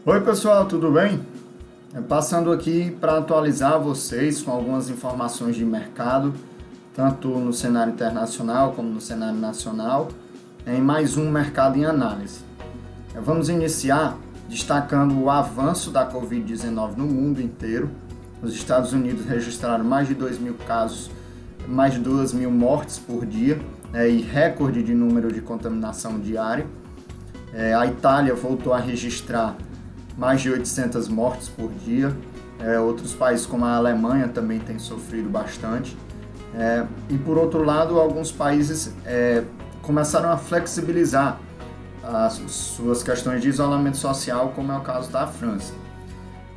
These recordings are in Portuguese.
Oi pessoal, tudo bem? Passando aqui para atualizar vocês com algumas informações de mercado, tanto no cenário internacional como no cenário nacional, em mais um mercado em análise. Vamos iniciar destacando o avanço da Covid-19 no mundo inteiro. Os Estados Unidos registraram mais de 2 mil casos, mais de 2 mil mortes por dia, e recorde de número de contaminação diária. A Itália voltou a registrar mais de 800 mortes por dia. Outros países como a Alemanha também têm sofrido bastante. E por outro lado, alguns países começaram a flexibilizar as suas questões de isolamento social, como é o caso da França.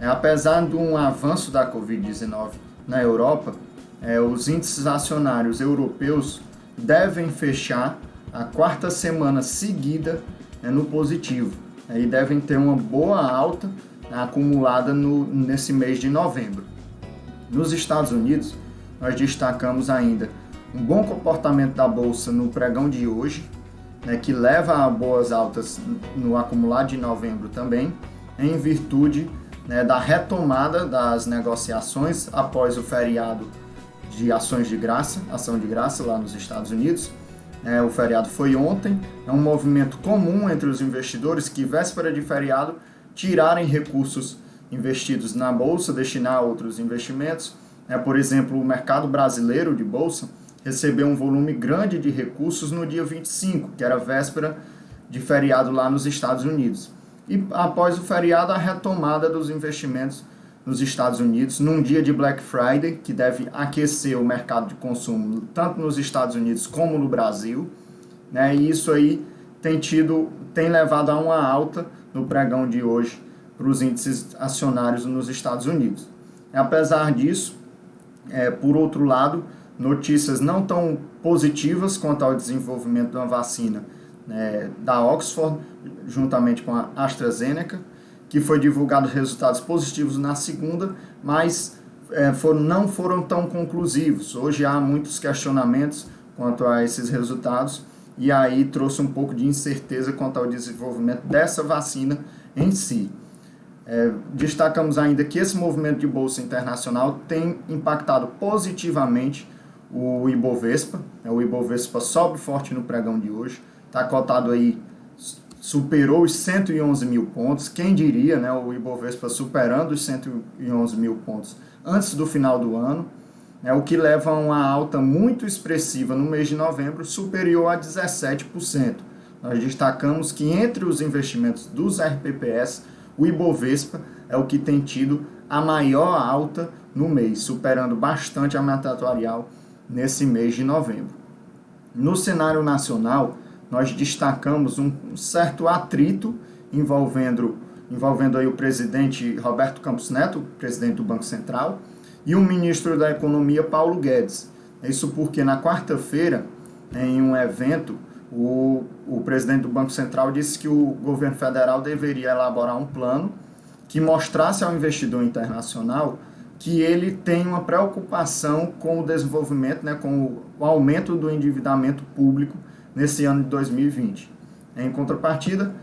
Apesar de um avanço da Covid-19 na Europa, os índices acionários europeus devem fechar a quarta semana seguida no positivo e devem ter uma boa alta acumulada nesse mês de novembro. Nos Estados Unidos, nós destacamos ainda um bom comportamento da Bolsa no pregão de hoje, que leva a boas altas no acumulado de novembro também, em virtude da retomada das negociações após o feriado de ação de graça lá nos Estados Unidos. O feriado foi ontem, é um movimento comum entre os investidores que, véspera de feriado, tirarem recursos investidos na Bolsa, destinar a outros investimentos. Por exemplo, o mercado brasileiro de Bolsa recebeu um volume grande de recursos no dia 25, que era véspera de feriado lá nos Estados Unidos. E após o feriado, a retomada dos investimentos nos Estados Unidos, num dia de Black Friday, que deve aquecer o mercado de consumo, tanto nos Estados Unidos como no Brasil, e isso aí tem levado a uma alta no pregão de hoje para os índices acionários nos Estados Unidos. Apesar disso, por outro lado, notícias não tão positivas quanto ao desenvolvimento de uma vacina da Oxford, juntamente com a AstraZeneca, que foi divulgado resultados positivos na segunda, mas não foram tão conclusivos. Hoje há muitos questionamentos quanto a esses resultados e aí trouxe um pouco de incerteza quanto ao desenvolvimento dessa vacina em si. Destacamos ainda que esse movimento de bolsa internacional tem impactado positivamente o Ibovespa. O Ibovespa sobe forte no pregão de hoje, está cotado aí, superou os 111 mil pontos, quem diria, o Ibovespa superando os 111 mil pontos antes do final do ano, o que leva a uma alta muito expressiva no mês de novembro, superior a 17%. Nós destacamos que entre os investimentos dos RPPS, o Ibovespa é o que tem tido a maior alta no mês, superando bastante a meta atuarial nesse mês de novembro. No cenário nacional, nós destacamos um certo atrito envolvendo aí o presidente Roberto Campos Neto, presidente do Banco Central, e o ministro da Economia, Paulo Guedes. Isso porque na quarta-feira, em um evento, o presidente do Banco Central disse que o governo federal deveria elaborar um plano que mostrasse ao investidor internacional que ele tem uma preocupação com o desenvolvimento, com o aumento do endividamento público nesse ano de 2020. Em contrapartida,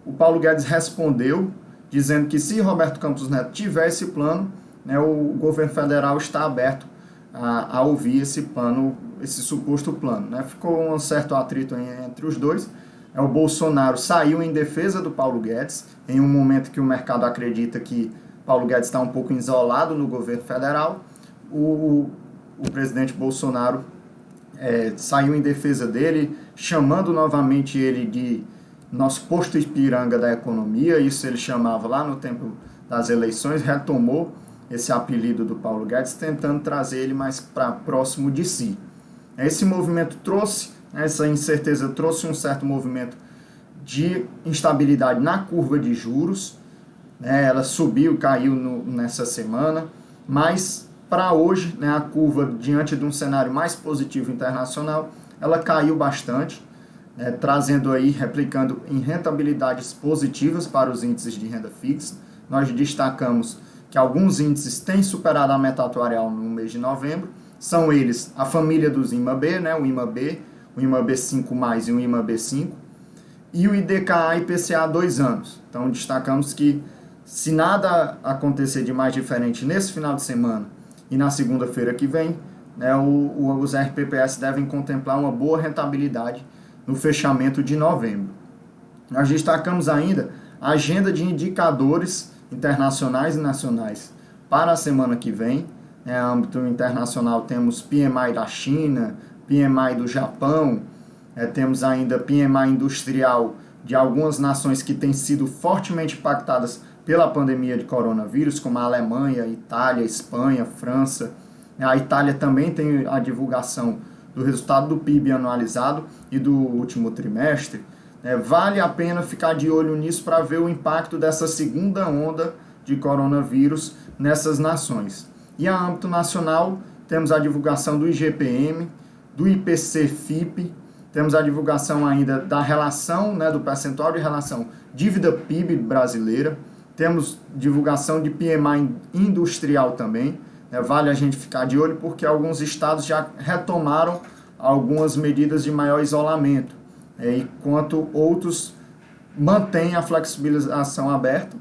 o Paulo Guedes respondeu dizendo que se Roberto Campos Neto tiver esse plano, o governo federal está aberto a ouvir esse suposto plano. Ficou um certo atrito entre os dois. O Bolsonaro saiu em defesa do Paulo Guedes, em um momento que o mercado acredita que Paulo Guedes está um pouco isolado no governo federal. O presidente Bolsonaro saiu em defesa dele, chamando novamente ele de nosso posto Ipiranga da economia. Isso ele chamava lá no tempo das eleições, retomou esse apelido do Paulo Guedes, tentando trazer ele mais para próximo de si. Esse movimento essa incerteza trouxe um certo movimento de instabilidade na curva de juros, ela subiu e caiu nessa semana, mas para hoje, a curva, diante de um cenário mais positivo internacional, ela caiu bastante, trazendo aí, replicando em rentabilidades positivas para os índices de renda fixa. Nós destacamos que alguns índices têm superado a meta atuarial no mês de novembro, são eles a família dos IMAB, o IMAB 5+, e o IMAB 5, e o IDKA e IPCA 2 anos. Então, destacamos que Se nada acontecer de mais diferente nesse final de semana e na segunda-feira que vem, né, os RPPS devem contemplar uma boa rentabilidade no fechamento de novembro. Nós destacamos ainda a agenda de indicadores internacionais e nacionais para a semana que vem. No âmbito internacional temos PMI da China, PMI do Japão, temos ainda PMI industrial de algumas nações que têm sido fortemente impactadas pela pandemia de coronavírus, como a Alemanha, Itália, Espanha, França. A Itália também tem a divulgação do resultado do PIB anualizado e do último trimestre. Vale a pena ficar de olho nisso para ver o impacto dessa segunda onda de coronavírus nessas nações. E a âmbito nacional, temos a divulgação do IGPM, do IPC-FIP, temos a divulgação ainda da relação, né, do percentual de relação dívida-PIB brasileira, temos divulgação de PMI industrial também. Vale a gente ficar de olho porque alguns estados já retomaram algumas medidas de maior isolamento, enquanto outros mantêm a flexibilização aberta.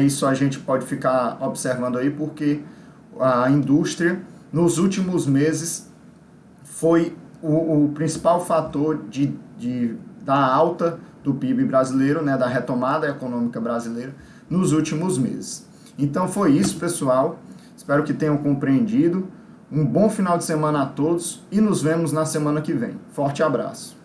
Isso a gente pode ficar observando aí porque a indústria nos últimos meses foi o principal fator da alta do PIB brasileiro, né, da retomada econômica brasileira nos últimos meses. Então foi isso, pessoal. Espero que tenham compreendido. Um bom final de semana a todos e nos vemos na semana que vem. Forte abraço.